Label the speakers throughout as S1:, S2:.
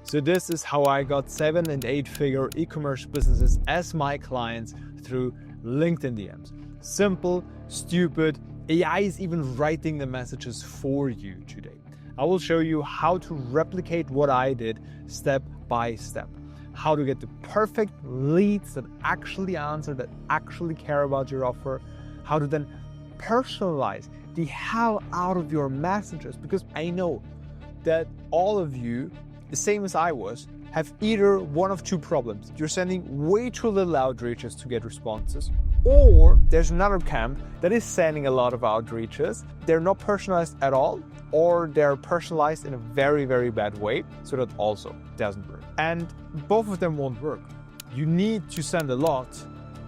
S1: So this is how I got 7- and 8-figure e-commerce businesses as my clients through LinkedIn DMs. Simple, stupid, AI is even writing the messages for you today. I will show you how to replicate what I did step by step. How to get the perfect leads that actually answer, that actually care about your offer. How to then personalize the hell out of your messages, because I know that all of you, the same as I was, have either one of two problems. You're sending way too little outreaches to get responses, or there's another camp that is sending a lot of outreaches. They're not personalized at all, or they're personalized in a very, very bad way, so that also doesn't work. And both of them won't work. You need to send a lot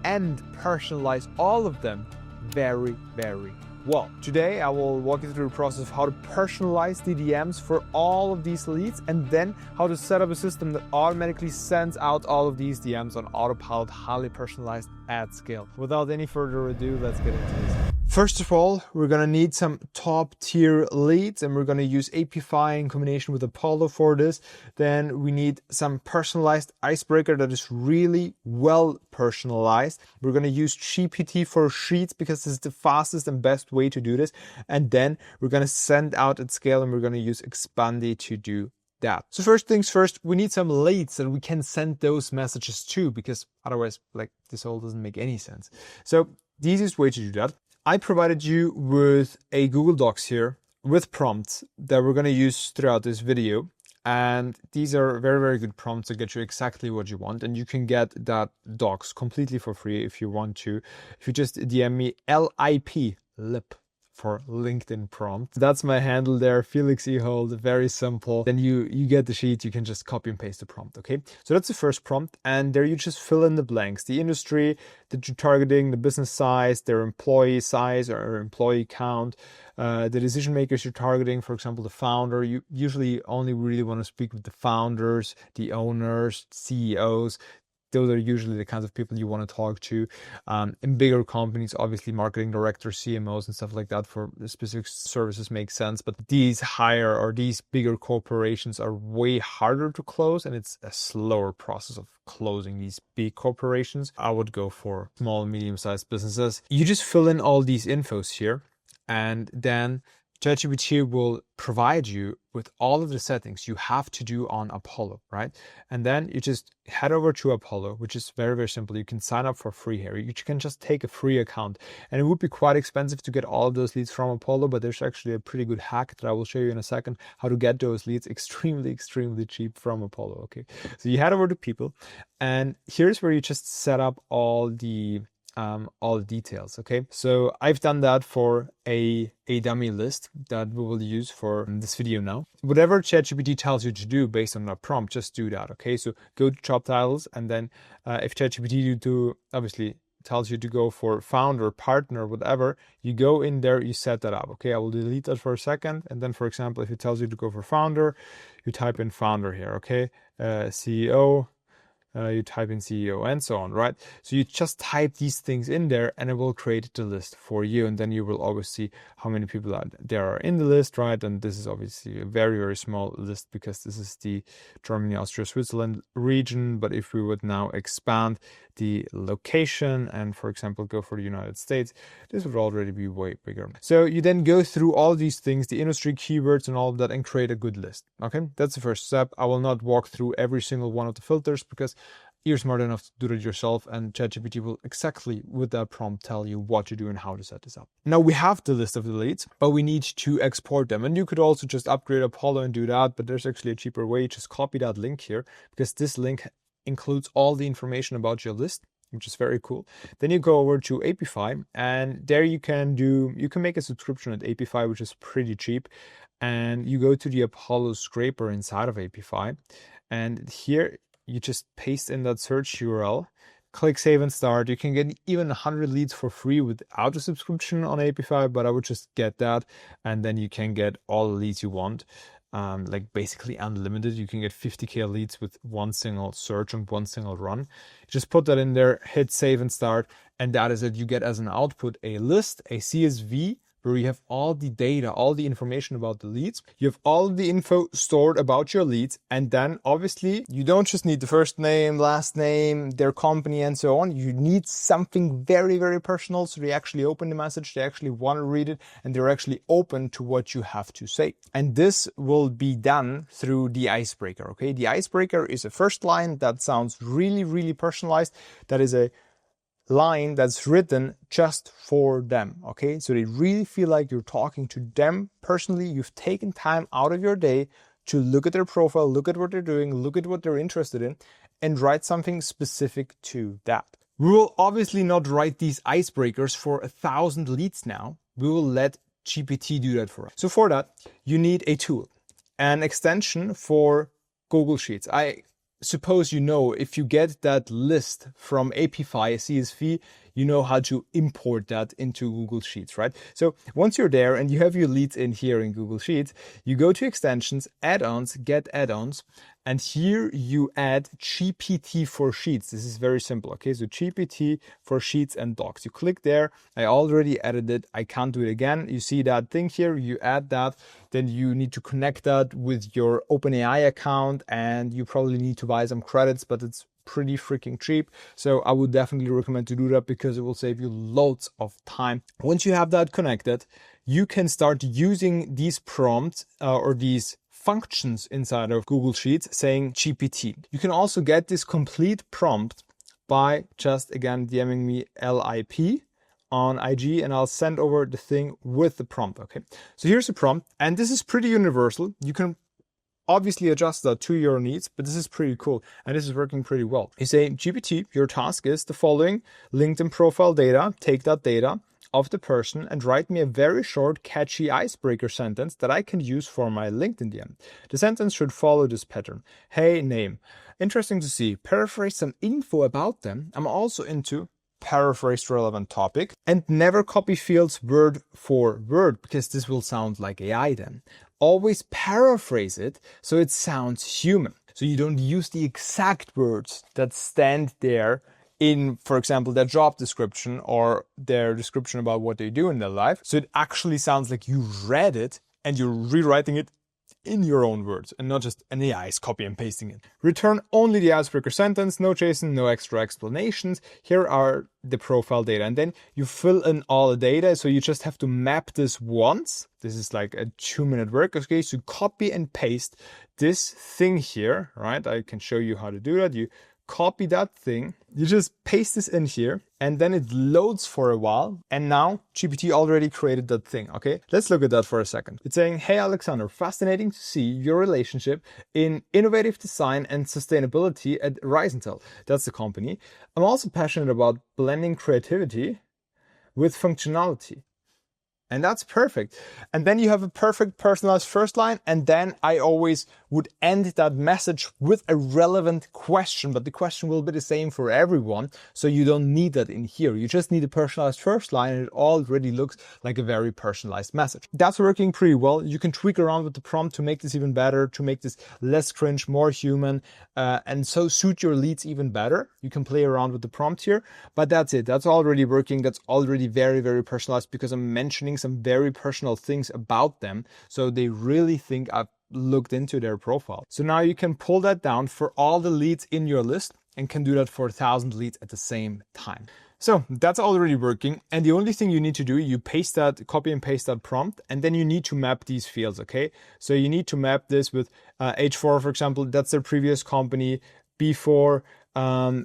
S1: and personalize all of them very, very well. Today, I will walk you through the process of how to personalize the DMs for all of these leads, and then how to set up a system that automatically sends out all of these DMs on autopilot, highly personalized at scale. Without any further ado, let's get into this. First of all, we're going to need some top tier leads, and we're going to use API in combination with Apollo for this. Then we need some personalized icebreaker that is really well personalized. We're going to use GPT for sheets because this is the fastest and best way to do this. And then we're going to send out at scale, and we're going to use Expandi to do that. So first things first, we need some leads that we can send those messages to, because otherwise, like, this all doesn't make any sense. So the easiest way to do that, I provided you with a Google Docs here with prompts that we're going to use throughout this video. And these are very, very good prompts to get you exactly what you want. And you can get that docs completely for free if you want to. If you just DM me LIP for LinkedIn prompt. That's my handle there, Felix Ehold, very simple. Then you get the sheet, you can just copy and paste the prompt, okay? So that's the first prompt, and there you just fill in the blanks. The industry that you're targeting, the business size, their employee size or employee count, the decision makers you're targeting, for example, the founder. You usually only really want to speak with the founders, the owners, CEOs. Those are usually the kinds of people you want to talk to. In bigger companies, obviously marketing directors, CMOs and stuff like that for specific services make sense. But these these bigger corporations are way harder to close, and it's a slower process of closing these big corporations. I would go for small, medium-sized businesses. You just fill in all these infos here, and then ChatGPT will provide you with all of the settings you have to do on Apollo, right? And then you just head over to Apollo, which is very, very simple. You can sign up for free here. You can just take a free account, and it would be quite expensive to get all of those leads from Apollo, but there's actually a pretty good hack that I will show you in a second, how to get those leads extremely, extremely cheap from Apollo, okay? So you head over to people, and here's where you just set up all the details, okay? So I've done that for a dummy list that we will use for this video now. Whatever ChatGPT tells you to do based on that prompt, just do that, okay? So go to job titles, and then if ChatGPT obviously tells you to go for founder, partner, whatever, you go in there, you set that up, okay? I will delete that for a second, and then, for example, if it tells you to go for founder, you type in founder here, okay? CEO, you type in CEO and so on, right? So you just type these things in there, and it will create the list for you. And then you will always see how many people there are in the list, right? And this is obviously a very, very small list because this is the Germany, Austria, Switzerland region. But if we would now expand the location and, for example, go for the United States, this would already be way bigger. So you then go through all these things, the industry keywords and all of that, and create a good list. Okay, that's the first step. I will not walk through every single one of the filters because you're smart enough to do it yourself, and ChatGPT will exactly with that prompt tell you what to do and how to set this up. Now we have the list of the leads, but we need to export them. And you could also just upgrade Apollo and do that, but there's actually a cheaper way. Just copy that link here, because this link includes all the information about your list, which is very cool. Then you go over to API, and there you can make a subscription at API, which is pretty cheap. And you go to the Apollo scraper inside of API, and here you just paste in that search URL, click save and start. You can get even 100 leads for free without a subscription on API, but I would just get that, and then you can get all the leads you want. Like basically unlimited. You can get 50k leads with one single search and one single run. Just put that in there, hit save and start, and that is it. You get as an output a list, a CSV where you have all the data, all the information about the leads. You have all the info stored about your leads. And then obviously you don't just need the first name, last name, their company and so on. You need something very, very personal. So they actually open the message, they actually want to read it, and they're actually open to what you have to say. And this will be done through the icebreaker. Okay. The icebreaker is a first line that sounds really, really personalized. That is a line that's written just for them. Okay, so they really feel like you're talking to them personally. You've taken time out of your day to look at their profile, look at what they're doing, look at what they're interested in, and write something specific to that. We will obviously not write these icebreakers for 1,000 leads now. We will let GPT do that for us. So for that, you need a tool, an extension for Google Sheets. I suppose you know, if you get that list from API CSV, you know how to import that into Google Sheets, right? So once you're there and you have your leads in here in Google Sheets, you go to extensions, add-ons, get add-ons, and here you add GPT for Sheets. This is very simple. Okay, so GPT for Sheets and Docs. You click there. I already added it. I can't do it again. You see that thing here. You add that. Then you need to connect that with your OpenAI account, and you probably need to buy some credits, but it's pretty freaking cheap. So I would definitely recommend to do that because it will save you loads of time. Once you have that connected, you can start using these prompts or these functions inside of Google Sheets saying GPT. You can also get this complete prompt by just again DMing me LIP on IG, and I'll send over the thing with the prompt. Okay, so here's the prompt, and this is pretty universal. You can obviously adjust that to your needs, but this is pretty cool and this is working pretty well. You say, GPT, your task is the following: LinkedIn profile data, take that data of the person and write me a very short, catchy icebreaker sentence that I can use for my LinkedIn DM. The sentence should follow this pattern. Hey, name. Interesting to see. Paraphrase some info about them. I'm also into paraphrased relevant topic, and never copy fields word for word because this will sound like AI then. Always paraphrase it so it sounds human. So you don't use the exact words that stand there in, for example, their job description or their description about what they do in their life. So it actually sounds like you read it and you're rewriting it in your own words and not just an AI is copy and pasting it. Return only the icebreaker sentence, no JSON, no extra explanations. Here are the profile data, and then you fill in all the data. So you just have to map this once. This is like a 2-minute work. Okay, so copy and paste this thing here, right? I can show you how to do that. You copy that thing, you just paste this in here, and then it loads for a while. And now GPT already created that thing. Okay, let's look at that for a second. It's saying, hey Alexander, fascinating to see your relationship in innovative design and sustainability at Risenthal. That's the company. I'm also passionate about blending creativity with functionality. And that's perfect. And then you have a perfect personalized first line. And then I always would end that message with a relevant question, but the question will be the same for everyone. So you don't need that in here. You just need a personalized first line, and it already looks like a very personalized message. That's working pretty well. You can tweak around with the prompt to make this even better, to make this less cringe, more human, and so suit your leads even better. You can play around with the prompt here, but that's it. That's already working. That's already very, very personalized because I'm mentioning some very personal things about them. So they really think I've looked into their profile. So now you can pull that down for all the leads in your list and can do that for 1,000 leads at the same time. So that's already working. And the only thing you need to do, you paste that, copy and paste that prompt, and then you need to map these fields. Okay. So you need to map this with H4, for example, that's their previous company. B4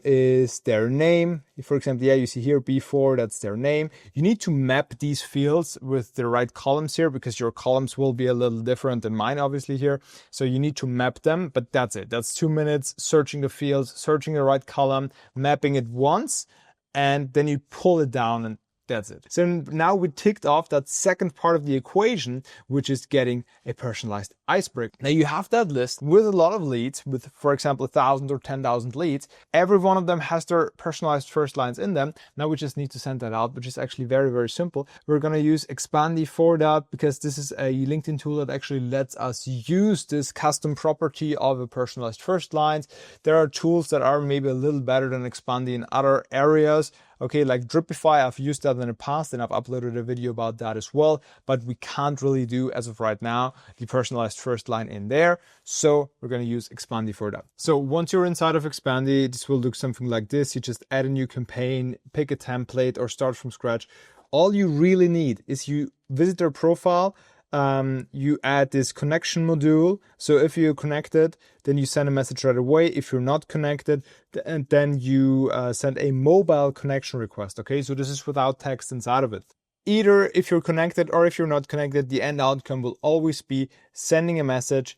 S1: is their name. For example, yeah, you see here B4, that's their name. You need to map these fields with the right columns here because your columns will be a little different than mine, obviously here. So you need to map them, but that's it. That's 2 minutes searching the fields, searching the right column, mapping it once, and then you pull it down and that's it. So now we ticked off that second part of the equation, which is getting a personalized icebreaker. Now you have that list with a lot of leads, with, for example, 1,000 or 10,000 leads. Every one of them has their personalized first lines in them. Now we just need to send that out, which is actually very, very simple. We're going to use Expandi for that because this is a LinkedIn tool that actually lets us use this custom property of a personalized first lines. There are tools that are maybe a little better than Expandi in other areas. Okay, like Dripify, I've used that in the past and I've uploaded a video about that as well, but we can't really do, as of right now, the personalized first line in there. So we're going to use Expandi for that. So once you're inside of Expandi, this will look something like this. You just add a new campaign, pick a template, or start from scratch. All you really need is you visit their profile. You add this connection module. So if you're connected, then you send a message right away. If you're not connected, and then you send a mobile connection request. Okay, so this is without text inside of it. Either if you're connected or if you're not connected, the end outcome will always be sending a message,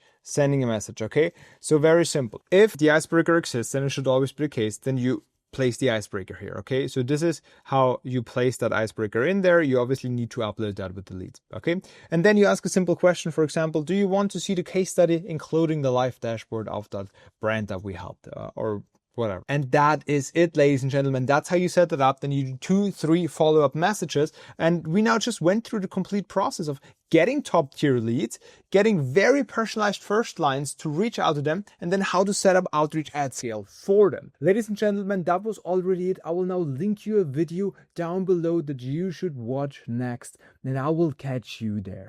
S1: okay? So very simple. If the icebreaker exists, and it should always be the case, then you place the icebreaker here, okay? So this is how you place that icebreaker in there. You obviously need to upload that with the lead, okay? And then you ask a simple question, for example, do you want to see the case study, including the live dashboard of that brand that we helped, or whatever. And that is it, ladies and gentlemen. That's how you set it up. Then you do 2-3 follow-up messages. And we now just went through the complete process of getting top tier leads, getting very personalized first lines to reach out to them, and then how to set up outreach at scale for them. Ladies and gentlemen, that was already it. I will now link you a video down below that you should watch next, and I will catch you there.